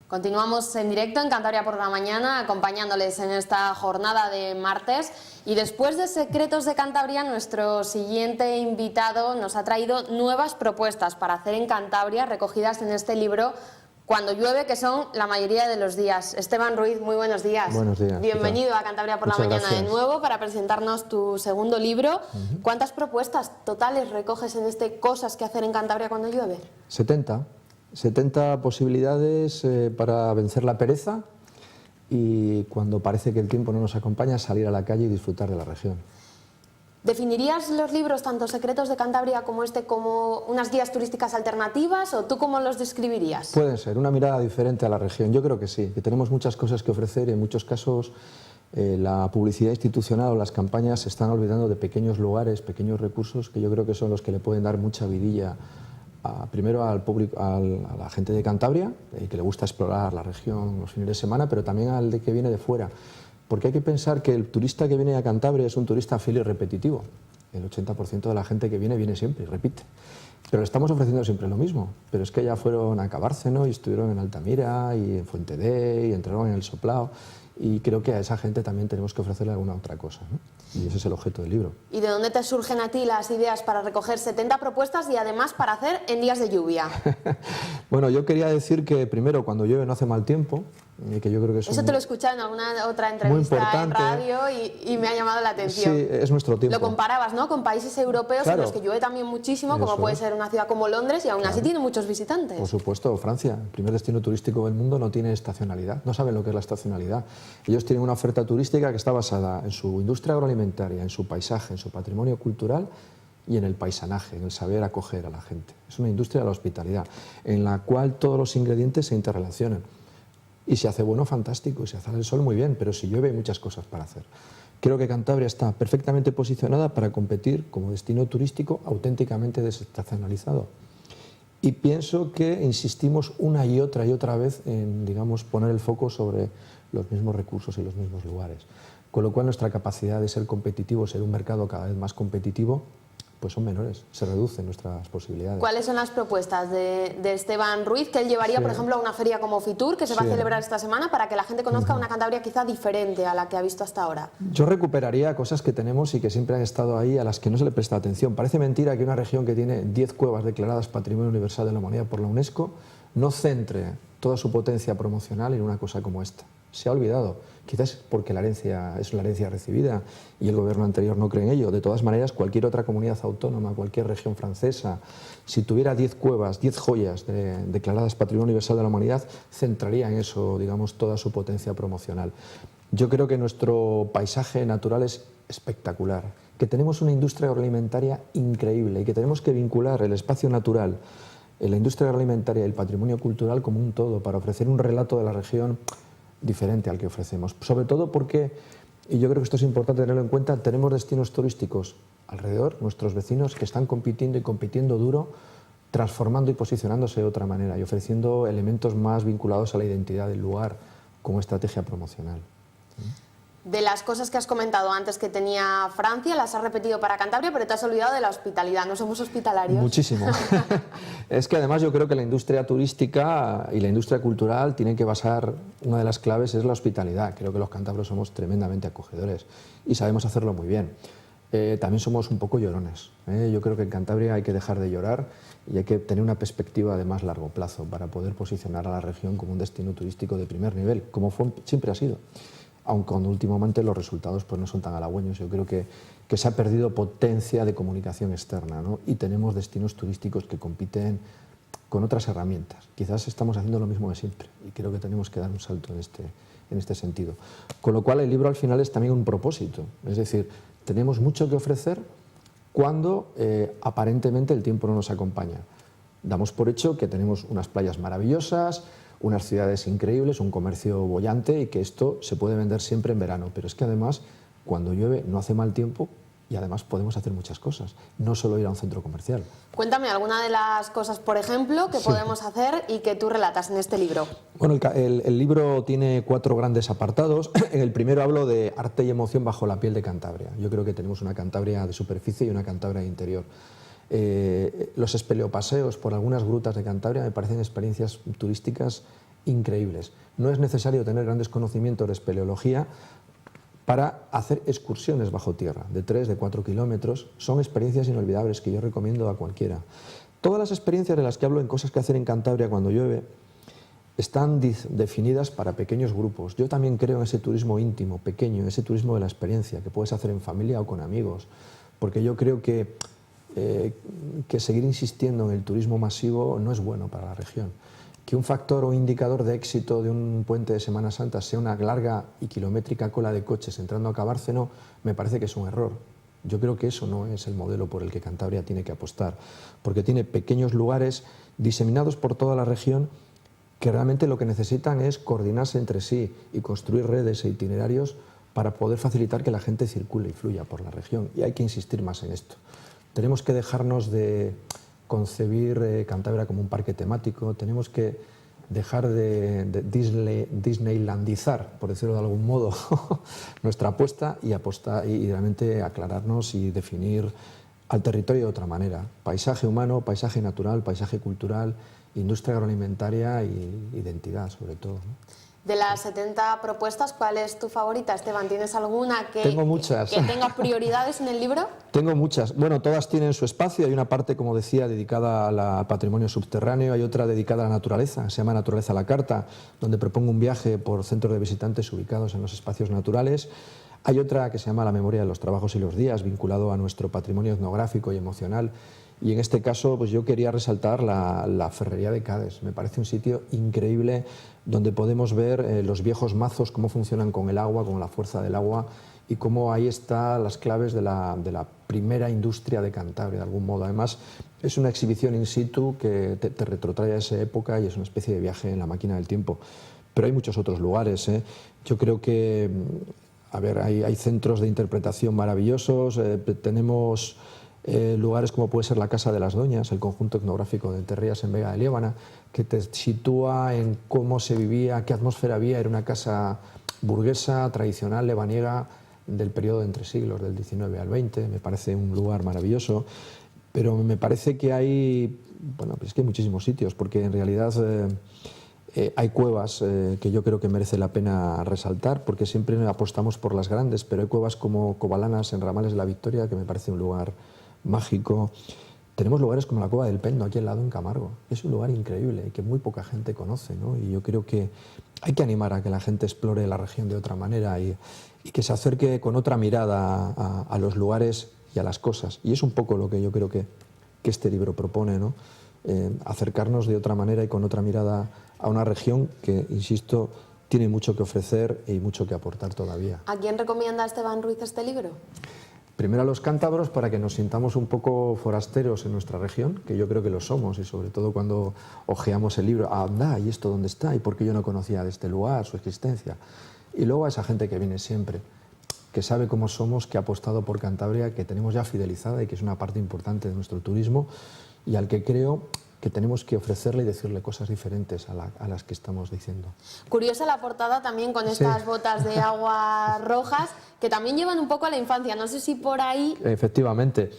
Continuamos en directo en Cantabria por la Mañana, acompañándoles en esta jornada de martes. Y después de Secretos de Cantabria, nuestro siguiente invitado nos ha traído nuevas propuestas para hacer en Cantabria, recogidas en este libro Cuando llueve, que son la mayoría de los días. Esteban Ruiz, muy buenos días. Buenos días. Bienvenido a Cantabria por la Mañana de nuevo para presentarnos tu segundo libro. ¿Cuántas propuestas totales recoges en este Cosas que hacer en Cantabria cuando llueve? 70 posibilidades para vencer la pereza y cuando parece que el tiempo no nos acompaña, salir a la calle y disfrutar de la región. ¿Definirías los libros, tanto Secretos de Cantabria como este, como unas guías turísticas alternativas o tú cómo los describirías? Pueden ser, una mirada diferente a la región. Yo creo que sí, que tenemos muchas cosas que ofrecer y en muchos casos la publicidad institucional o las campañas se están olvidando de pequeños lugares, pequeños recursos que yo creo que son los que le pueden dar mucha vidilla primero al público, a la gente de Cantabria, que le gusta explorar la región los fines de semana, pero también al de que viene de fuera. Porque hay que pensar que el turista que viene a Cantabria es un turista fiel y repetitivo. El 80% de la gente que viene siempre y repite. Pero le estamos ofreciendo siempre lo mismo. Pero es que ya fueron a Cabárceno y estuvieron en Altamira y en Fuentedé y entraron en El Soplao. Y creo que a esa gente también tenemos que ofrecerle alguna otra cosa, ¿no? Y ese es el objeto del libro. ¿Y de dónde te surgen a ti las ideas para recoger 70 propuestas y además para hacer en días de lluvia? Bueno, yo quería decir que primero, cuando llueve no hace mal tiempo, que yo creo que es Eso te lo he escuchado en alguna otra entrevista en radio y me ha llamado la atención. Sí, es nuestro tiempo. Lo comparabas, ¿no?, con países europeos, claro, en los que llueve también muchísimo, como puede ser una ciudad como Londres, y aún así tiene muchos visitantes. Por supuesto, Francia, el primer destino turístico del mundo, no tiene estacionalidad, no saben lo que es la estacionalidad. Ellos tienen una oferta turística que está basada en su industria agroalimentaria, en su paisaje, en su patrimonio cultural y en el paisanaje, en el saber acoger a la gente. Es una industria de la hospitalidad, en la cual todos los ingredientes se interrelacionan. Y si hace bueno, fantástico, y si hace el sol, muy bien, pero si llueve hay muchas cosas para hacer. Creo que Cantabria está perfectamente posicionada para competir como destino turístico auténticamente desestacionalizado. Y pienso que insistimos una y otra vez en, digamos, poner el foco sobre los mismos recursos y los mismos lugares. Con lo cual nuestra capacidad de ser competitivo, ser un mercado cada vez más competitivo, pues son menores, se reducen nuestras posibilidades. ¿Cuáles son las propuestas de Esteban Ruiz que él llevaría, por ejemplo, a una feria como Fitur, que se va a celebrar esta semana, para que la gente conozca una Cantabria quizá diferente a la que ha visto hasta ahora? Yo recuperaría cosas que tenemos y que siempre han estado ahí, a las que no se le presta atención. Parece mentira que una región que tiene 10 cuevas declaradas Patrimonio Universal de la Humanidad por la UNESCO no centre toda su potencia promocional en una cosa como esta. Se ha olvidado, quizás porque la herencia es la herencia recibida y el gobierno anterior no cree en ello. De todas maneras, cualquier otra comunidad autónoma, cualquier región francesa, si tuviera 10 cuevas, 10 joyas declaradas Patrimonio Universal de la Humanidad, centraría en eso, digamos, toda su potencia promocional. Yo creo que nuestro paisaje natural es espectacular, que tenemos una industria agroalimentaria increíble y que tenemos que vincular el espacio natural, la industria agroalimentaria y el patrimonio cultural como un todo para ofrecer un relato de la región diferente al que ofrecemos. Sobre todo porque, y yo creo que esto es importante tenerlo en cuenta, tenemos destinos turísticos alrededor, nuestros vecinos, que están compitiendo y compitiendo duro, transformando y posicionándose de otra manera y ofreciendo elementos más vinculados a la identidad del lugar como estrategia promocional. De las cosas que has comentado antes que tenía Francia, las has repetido para Cantabria, pero te has olvidado de la hospitalidad. ¿No somos hospitalarios? Muchísimo. Es que además yo creo que la industria turística y la industria cultural tienen que basar, una de las claves es la hospitalidad. Creo que los cántabros somos tremendamente acogedores y sabemos hacerlo muy bien. También somos un poco llorones. Yo creo que en Cantabria hay que dejar de llorar y hay que tener una perspectiva de más largo plazo para poder posicionar a la región como un destino turístico de primer nivel, como siempre ha sido. Aunque últimamente los resultados pues no son tan halagüeños. Yo creo que se ha perdido potencia de comunicación externa, ¿no? Y tenemos destinos turísticos que compiten con otras herramientas. Quizás estamos haciendo lo mismo de siempre y creo que tenemos que dar un salto en este sentido. Con lo cual el libro al final es también un propósito, es decir, tenemos mucho que ofrecer cuando aparentemente el tiempo no nos acompaña. Damos por hecho que tenemos unas playas maravillosas, unas ciudades increíbles, un comercio boyante y que esto se puede vender siempre en verano. Pero es que además, cuando llueve, no hace mal tiempo y además podemos hacer muchas cosas, no solo ir a un centro comercial. Cuéntame alguna de las cosas, por ejemplo, que podemos hacer y que tú relatas en este libro. Bueno, el libro tiene 4 grandes apartados. En el primero hablo de arte y emoción bajo la piel de Cantabria. Yo creo que tenemos una Cantabria de superficie y una Cantabria de interior. Los espeleopaseos por algunas grutas de Cantabria me parecen experiencias turísticas increíbles. No es necesario tener grandes conocimientos de espeleología para hacer excursiones bajo tierra, de 3, de 4 kilómetros. Son experiencias inolvidables que yo recomiendo a cualquiera. Todas las experiencias de las que hablo en cosas que hacer en Cantabria cuando llueve están definidas para pequeños grupos. Yo también creo en ese turismo íntimo, pequeño, ese turismo de la experiencia, que puedes hacer en familia o con amigos, porque yo creo que seguir insistiendo en el turismo masivo no es bueno para la región. Que un factor o indicador de éxito de un puente de Semana Santa sea una larga y kilométrica cola de coches entrando a Cabárceno, me parece que es un error. Yo creo que eso no es el modelo por el que Cantabria tiene que apostar, porque tiene pequeños lugares diseminados por toda la región que realmente lo que necesitan es coordinarse entre sí y construir redes e itinerarios para poder facilitar que la gente circule y fluya por la región. Y hay que insistir más en esto. Tenemos que dejarnos de concebir Cantabria como un parque temático, tenemos que dejar de disneylandizar, por decirlo de algún modo, nuestra apuesta y realmente aclararnos y definir al territorio de otra manera. Paisaje humano, paisaje natural, paisaje cultural, industria agroalimentaria y identidad, sobre todo, ¿no? De las 70 propuestas, ¿cuál es tu favorita, Esteban? ¿Tienes alguna Tengo muchas. que tenga prioridades en el libro? Tengo muchas. Bueno, todas tienen su espacio. Hay una parte, como decía, dedicada al patrimonio subterráneo, hay otra dedicada a la naturaleza, se llama Naturaleza a la carta, donde propongo un viaje por centros de visitantes ubicados en los espacios naturales. Hay otra que se llama La memoria de los trabajos y los días, vinculado a nuestro patrimonio etnográfico y emocional. Y en este caso, pues yo quería resaltar la Ferrería de Cádiz. Me parece un sitio increíble donde podemos ver los viejos mazos, cómo funcionan con el agua, con la fuerza del agua, y cómo ahí están las claves de la primera industria de Cantabria, de algún modo. Además, es una exhibición in situ que te retrotrae a esa época y es una especie de viaje en la máquina del tiempo. Pero hay muchos otros lugares, ¿eh? Yo creo que, a ver, hay centros de interpretación maravillosos, tenemos lugares como puede ser la Casa de las Doñas, el conjunto etnográfico de Enterrías en Vega de Liébana, que te sitúa en cómo se vivía, qué atmósfera había. Era una casa burguesa, tradicional, lebaniega, del periodo de entre siglos, del 19 al 20, me parece un lugar maravilloso, pero me parece que hay, bueno, pues es que hay muchísimos sitios, porque en realidad hay cuevas que yo creo que merece la pena resaltar, porque siempre apostamos por las grandes, pero hay cuevas como Covalanas en Ramales de la Victoria, que me parece un lugar mágico. Tenemos lugares como la Cueva del Pendo, aquí al lado en Camargo. Es un lugar increíble que muy poca gente conoce, ¿no? Y yo creo que hay que animar a que la gente explore la región de otra manera y que se acerque con otra mirada a los lugares y a las cosas. Y es un poco lo que yo creo que este libro propone, ¿no? Acercarnos de otra manera y con otra mirada a una región que, insisto, tiene mucho que ofrecer y mucho que aportar todavía. ¿A quién recomienda Esteban Ruiz este libro? Primero a los cántabros, para que nos sintamos un poco forasteros en nuestra región, que yo creo que lo somos, y sobre todo cuando hojeamos el libro, anda, ¿y esto dónde está? ¿Y por qué yo no conocía de este lugar, su existencia? Y luego a esa gente que viene siempre, que sabe cómo somos, que ha apostado por Cantabria, que tenemos ya fidelizada y que es una parte importante de nuestro turismo, y al que creo que tenemos que ofrecerle y decirle cosas diferentes a las que estamos diciendo. Curiosa la portada también con estas botas de agua rojas, que también llevan un poco a la infancia. No sé si por ahí... Efectivamente.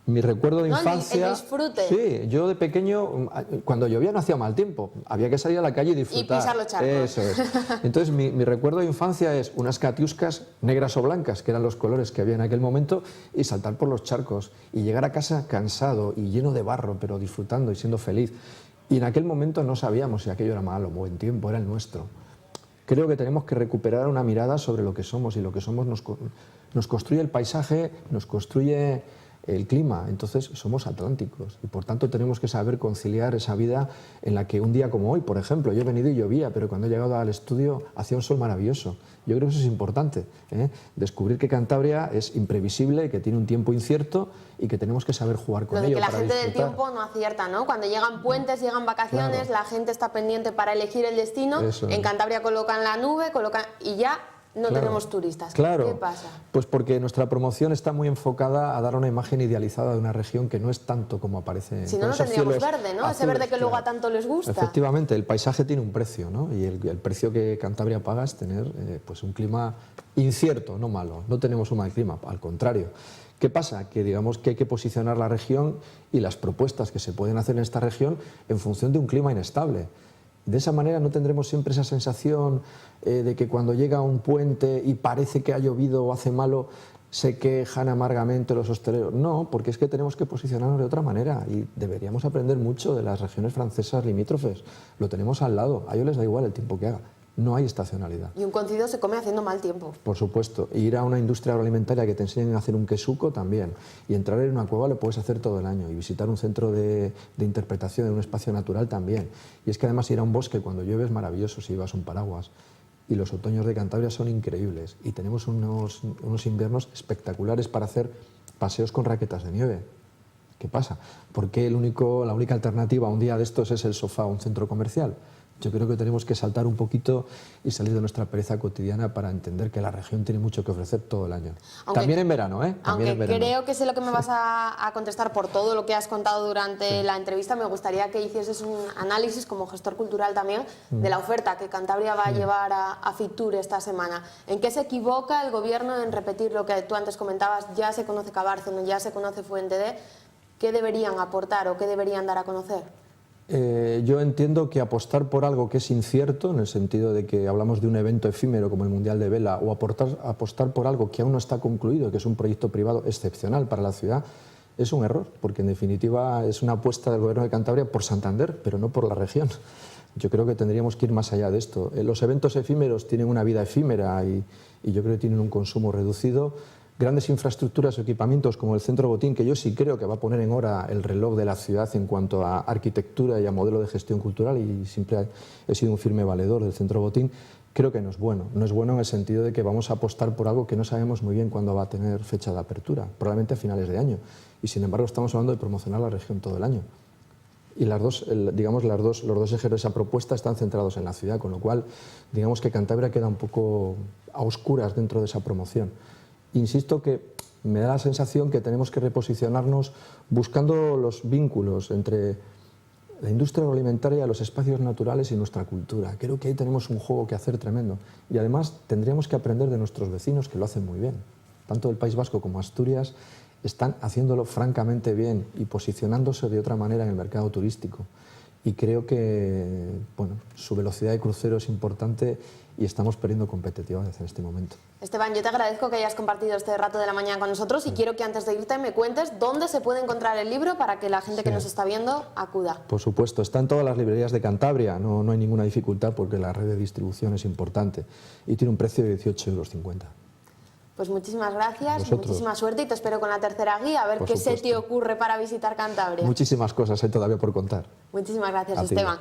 Mi recuerdo de infancia... El disfrute. Sí, yo de pequeño, cuando llovía no hacía mal tiempo, había que salir a la calle y disfrutar. Y pisar los charcos. Eso es. Entonces mi recuerdo de infancia es unas catiuscas negras o blancas, que eran los colores que había en aquel momento, y saltar por los charcos, y llegar a casa cansado y lleno de barro, pero disfrutando y siendo feliz. Y en aquel momento no sabíamos si aquello era malo o buen tiempo, era el nuestro. Creo que tenemos que recuperar una mirada sobre lo que somos, y lo que somos nos construye el paisaje, nos construye el clima. Entonces somos atlánticos y por tanto tenemos que saber conciliar esa vida en la que un día como hoy, por ejemplo, yo he venido y llovía, pero cuando he llegado al estudio hacía un sol maravilloso. Yo creo que eso es importante, ¿eh? Descubrir que Cantabria es imprevisible, que tiene un tiempo incierto y que tenemos que saber jugar con ello. Lo de que la para gente disfrutar. del tiempo no acierta, ¿no? Cuando llegan puentes, llegan vacaciones, Claro. la gente está pendiente para elegir el destino. Eso. En Cantabria colocan la nube, y ya no Claro. tenemos turistas. Claro. ¿Qué pasa? Pues porque nuestra promoción está muy enfocada a dar una imagen idealizada de una región que no es tanto como aparece. Si no, con no esos tendríamos cielos verde, ¿no? Ese azules, verde que luego a claro. tanto les gusta. Efectivamente, el paisaje tiene un precio, ¿no? Y el precio que Cantabria paga es tener pues un clima incierto, no malo. No tenemos un mal clima, al contrario. ¿Qué pasa? Que digamos que hay que posicionar la región y las propuestas que se pueden hacer en esta región en función de un clima inestable. De esa manera no tendremos siempre esa sensación de que cuando llega un puente y parece que ha llovido o hace malo, se quejan amargamente los hosteleros. No, porque es que tenemos que posicionarnos de otra manera y deberíamos aprender mucho de las regiones francesas limítrofes. Lo tenemos al lado, a ellos les da igual el tiempo que haga. No hay estacionalidad. Y un cocido se come haciendo mal tiempo. Por supuesto. Ir a una industria agroalimentaria que te enseñen a hacer un quesuco también. Y entrar en una cueva lo puedes hacer todo el año. Y visitar un centro de interpretación en un espacio natural también. Y es que además ir a un bosque cuando llueve es maravilloso si llevas un paraguas. Y los otoños de Cantabria son increíbles. Y tenemos unos inviernos espectaculares para hacer paseos con raquetas de nieve. ¿Qué pasa? ¿Por qué la única alternativa a un día de estos es el sofá o un centro comercial? Yo creo que tenemos que saltar un poquito y salir de nuestra pereza cotidiana para entender que la región tiene mucho que ofrecer todo el año. También en verano, ¿eh? También en verano. Creo que sé lo que me vas a contestar por todo lo que has contado durante la entrevista. Me gustaría que hicieses un análisis, como gestor cultural también, de la oferta que Cantabria va a llevar a Fitur esta semana. ¿En qué se equivoca el Gobierno en repetir lo que tú antes comentabas? Ya se conoce Cabárceno, ya se conoce Fuente D. ¿Qué deberían aportar o qué deberían dar a conocer? Yo entiendo que apostar por algo que es incierto, en el sentido de que hablamos de un evento efímero como el Mundial de Vela, o apostar por algo que aún no está concluido, que es un proyecto privado excepcional para la ciudad, es un error, porque en definitiva es una apuesta del Gobierno de Cantabria por Santander, pero no por la región. Yo creo que tendríamos que ir más allá de esto. Los eventos efímeros tienen una vida efímera y yo creo que tienen un consumo reducido. Grandes infraestructuras o equipamientos como el Centro Botín, que yo sí creo que va a poner en hora el reloj de la ciudad en cuanto a arquitectura y a modelo de gestión cultural, y siempre he sido un firme valedor del Centro Botín, creo que no es bueno. No es bueno en el sentido de que vamos a apostar por algo que no sabemos muy bien cuándo va a tener fecha de apertura, probablemente a finales de año. Y sin embargo estamos hablando de promocionar la región todo el año. Y los dos ejes de esa propuesta están centrados en la ciudad, con lo cual digamos que Cantabria queda un poco a oscuras dentro de esa promoción. Insisto que me da la sensación que tenemos que reposicionarnos buscando los vínculos entre la industria agroalimentaria, los espacios naturales y nuestra cultura. Creo que ahí tenemos un juego que hacer tremendo. Y además tendríamos que aprender de nuestros vecinos, que lo hacen muy bien. Tanto el País Vasco como Asturias están haciéndolo francamente bien y posicionándose de otra manera en el mercado turístico. Y creo que su velocidad de crucero es importante y estamos perdiendo competitividad en este momento. Esteban, yo te agradezco que hayas compartido este rato de la mañana con nosotros y quiero que antes de irte me cuentes dónde se puede encontrar el libro para que la gente que nos está viendo acuda. Por supuesto, está en todas las librerías de Cantabria, no hay ninguna dificultad porque la red de distribución es importante y tiene un precio de 18,50 €. Pues muchísimas gracias, muchísima suerte y te espero con la tercera guía, a ver qué se te ocurre para visitar Cantabria. Muchísimas cosas hay todavía por contar. Muchísimas gracias, Esteban.